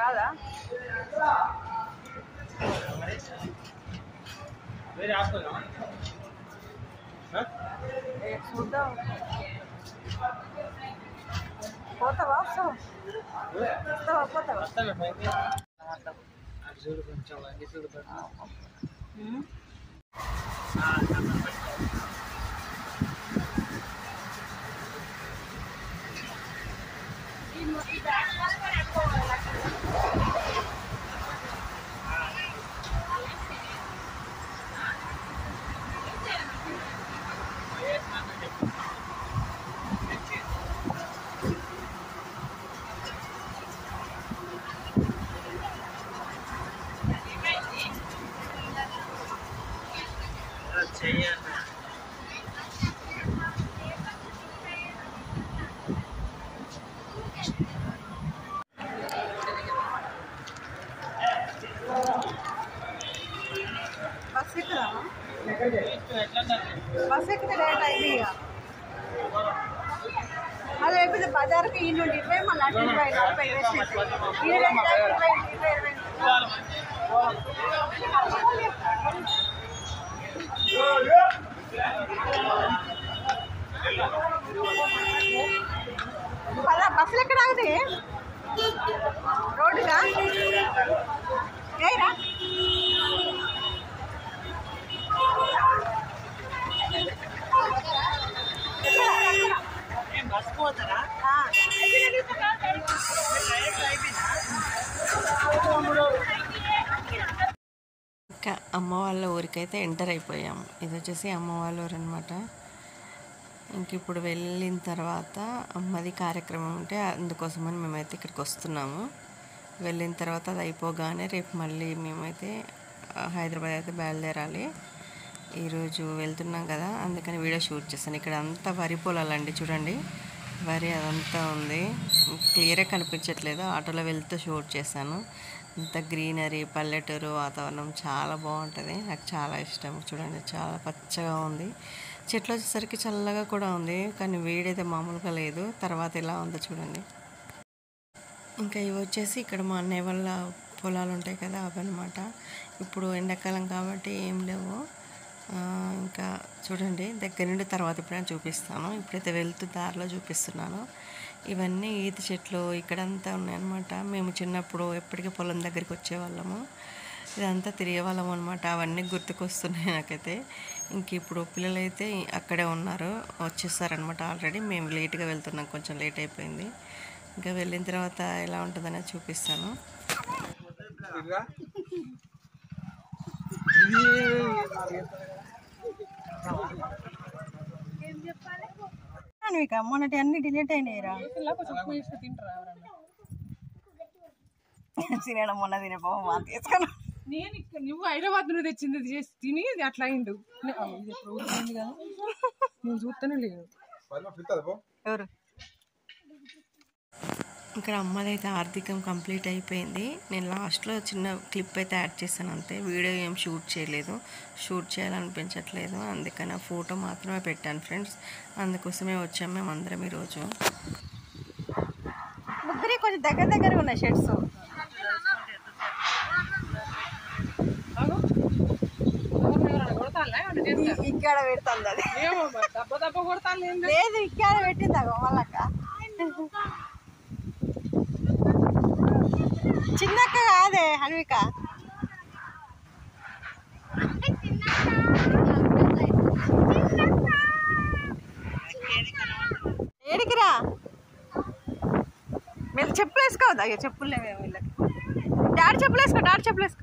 కాదా చూద్దాం పోతావా పోతావా बस एक्किతే లేట్ అయింది ఇక అది అయిపోతే బజార్కి ఈ నుండి 20 మళ్ళీ అటు 20 బస్సులు ఎక్కడ ఆగుతాయి రోడ్డుగా ఏరా ఇంకా అమ్మ వాళ్ళ ఊరికైతే ఎంటర్ అయిపోయాము. ఇది వచ్చేసి అమ్మ వాళ్ళ ఊరు అనమాట. ఇంక ఇప్పుడు వెళ్ళిన తర్వాత అమ్మది కార్యక్రమం ఉంటే అందుకోసమని మేమైతే ఇక్కడికి వస్తున్నాము. వెళ్ళిన తర్వాత అది అయిపోగానే రేపు మళ్ళీ మేమైతే హైదరాబాద్ అయితే బయలుదేరాలి. ఈరోజు వెళ్తున్నాం కదా, అందుకని వీడియో షూట్ చేశాను. ఇక్కడ అంతా వరి పొలాలండి, చూడండి వరి అదంతా ఉంది, క్లియర్గా కనిపించట్లేదు. ఆటోలో వెళ్తూ షూట్ చేశాను. అంత గ్రీనరీ, పల్లెటూరు వాతావరణం చాలా బాగుంటుంది. నాకు చాలా ఇష్టం. చూడండి చాలా పచ్చగా ఉంది. చెట్లు వచ్చేసరికి చల్లగా కూడా ఉంది, కానీ వేడైతే మామూలుగా లేదు. తర్వాత ఎలా ఉందో చూడండి. ఇంకా ఇవి వచ్చేసి ఇక్కడ మా అన్నయ్య వాళ్ళ పొలాలు ఉంటాయి కదా, అవన్నమాట. ఇప్పుడు ఎండాకాలం కాబట్టి ఏం లేవు. ఇంకా చూడండి దగ్గర నుండి తర్వాత ఎప్పుడైనా చూపిస్తాను. ఇప్పుడైతే వెళ్తూ దారిలో చూపిస్తున్నాను. ఇవన్నీ ఈత చెట్లు ఇక్కడంతా ఉన్నాయన్నమాట. మేము చిన్నప్పుడు ఎప్పటికీ పొలం దగ్గరికి వచ్చేవాళ్ళము, ఇదంతా తిరిగేవాళ్ళము అనమాట. అవన్నీ గుర్తుకొస్తున్నాయి నాకైతే. ఇంక ఇప్పుడు పిల్లలైతే అక్కడే ఉన్నారు, వచ్చేస్తారనమాట ఆల్రెడీ. మేము లేట్గా వెళ్తున్నాం, కొంచెం లేట్ అయిపోయింది. ఇంకా వెళ్ళిన తర్వాత ఎలా ఉంటుందనేది చూపిస్తాను. మొన్నటి అన్ని డిలీట్ అయినాయిరా. తినడం మొన్న తినే బాబు తీసుకున్నా. నేను నువ్వు హైదరాబాద్ నుండి తెచ్చింది చేసి తిని అట్లా అయిండు. నేను చూస్తూనే లేదు. ఎవరు ఇక్కడ అమ్మదైతే ఆర్థికం కంప్లీట్ అయిపోయింది. నేను లాస్ట్లో చిన్న క్లిప్ అయితే యాడ్ చేశాను అంతే. వీడియో ఏం షూట్ చేయలేదు, షూట్ చేయాలనిపించట్లేదు, అందుకని ఫోటో మాత్రమే పెట్టాను ఫ్రెండ్స్. అందుకోసమే వచ్చాము మేము అందరం ఈరోజు. ముగ్గురి కొంచెం దగ్గర ఉన్నాయి షర్ట్స్. ఇక్కడ పెడుతుంది అది లేదు, ఇక్కడ పెట్టింది అగో మళ్ళక్క. చిన్నక్క కాదే హన్విక. ఏడికిరా మీరు చెప్పులు వేసుకోవద్దు. అయ్యో చెప్పులు లేవేమో వీళ్ళకి. డాడీ చెప్పులు వేసుకో, డాడీ చెప్పులు వేసుకో.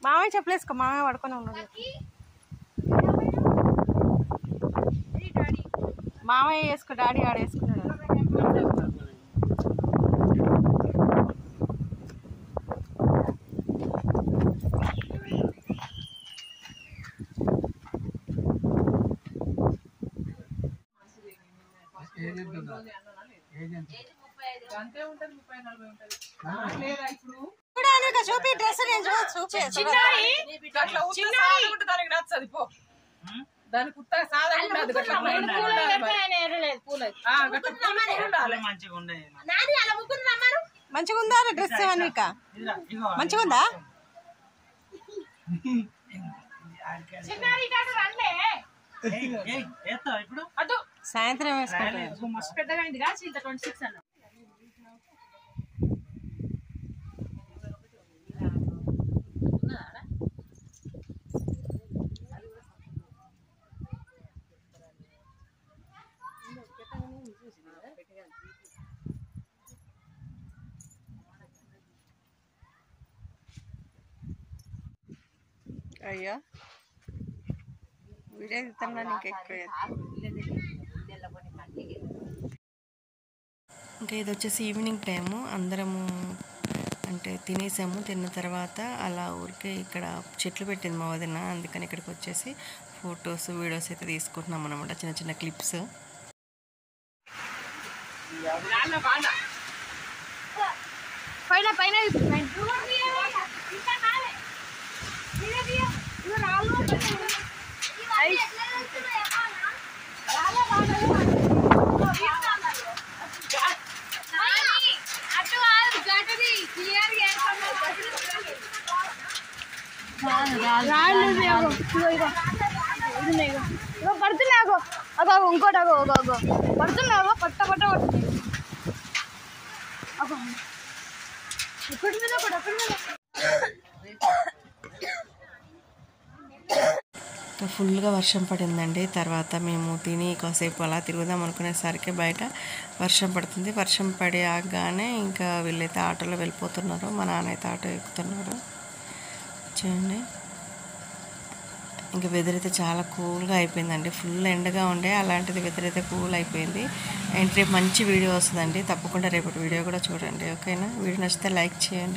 మామయ్య చెప్పులు వేసుకో, మామయ్య పడుకొని ఉన్నాడు. మామయ్య వేసుకో, డాడీ ఆడ వేసుకున్నాడు. చూపి డ్రెస్ నచ్చది పో. దానికి ఉత్త సాదా ఉండదు గట్ల మంచిగా ఉందా డ్రెస్ అనిక మంచిగా ఉందా సాయంత్రం వేసుకుంటాం మస్తు పెద్దగా అయింది కాదు 26 అన్న అయ్యో వీడియో తీస్తున్నాను ఇంకా ఎక్కువ ఇంకా ఇది వచ్చేసి ఈవినింగ్ టైము అందరము అంటే తినేసాము తిన్న తర్వాత అలా ఊరికే ఇక్కడ చెట్లు పెట్టింది మా వదిన అందుకని ఇక్కడికి వచ్చేసి ఫొటోస్ వీడియోస్ అయితే తీసుకుంటున్నాం అనమాట చిన్న చిన్న క్లిప్స్ పైన పైన పడుతున్నాగో అగో ఇంకోటి అగో అగో పడుతున్నాగో పట్ట పట్ట పడుతుంది అగో ఎక్కడి మీద కూడా ఎక్కడి మీద ఫుల్గా వర్షం పడిందండి తర్వాత మేము తిని కాసేపు అలా తిరుగుదాం అనుకునేసరికి బయట వర్షం పడుతుంది వర్షం పడి ఆగానే ఇంకా వీళ్ళైతే ఆటోలో వెళ్ళిపోతున్నారు మా నాన్న అయితే ఆటో ఎక్కుతున్నారు చూడండి ఇంకా వెదర్ అయితే చాలా కూల్గా అయిపోయిందండి ఫుల్ ఎండగా ఉండే అలాంటిది వెదర్ అయితే కూల్ అయిపోయింది అండ్ రేపు మంచి వీడియో వస్తుందండి తప్పకుండా రేపటి వీడియో కూడా చూడండి ఓకేనా వీడియో నచ్చితే లైక్ చేయండి